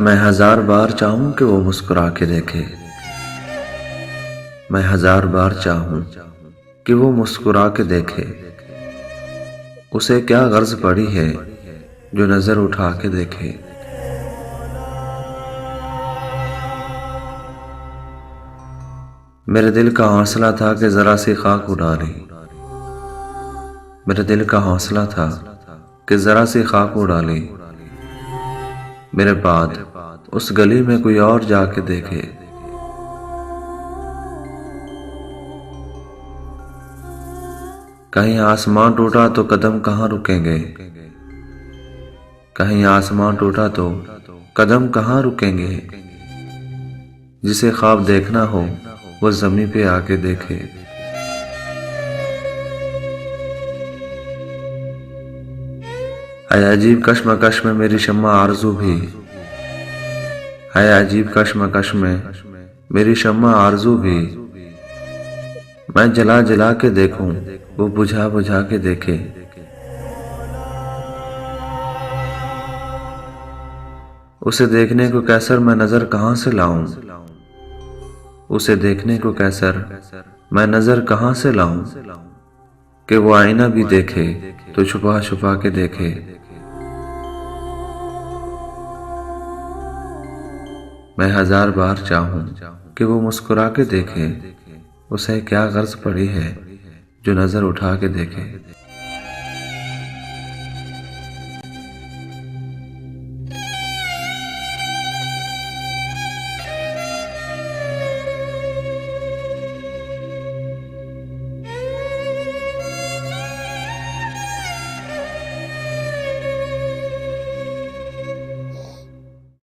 मैं हजार बार चाहूं कि वो मुस्कुरा के देखे। मैं हजार बार चाहूं कि वो मुस्कुरा के देखे। उसे क्या गर्ज पड़ी है जो नजर उठा के देखे। मेरे दिल का हौसला था कि जरा सी खाक उड़ा ली। मेरे दिल का हौसला था कि जरा सी खाक उड़ा ली। मेरे बाद उस गली में कोई और जाके देखे। कहीं आसमां टूटा तो कदम कहाँ रुकेंगे। कहीं आसमां टूटा तो कदम कहाँ रुकेंगे। जिसे ख्वाब देखना हो वो ज़मीं पे आके देखे। है अजीब कश्मकश में मेरी शम्मा आरज़ू भी। है अजीब कश्मकश में मेरी शम्मा आरज़ू भी। मैं जला जला के देखूं वो बुझा बुझा के देखे। उसे देखने को कैसर मैं नजर कहां से लाऊं। उसे देखने को कैसर मैं नजर कहां से लाऊं कि वो आईना भी देखे तो छुपा छुपा के देखे। मैं हजार बार चाहूं कि वो मुस्कुरा के देखे। उसे क्या गर्ज पड़ी है जो नजर उठा के देखे।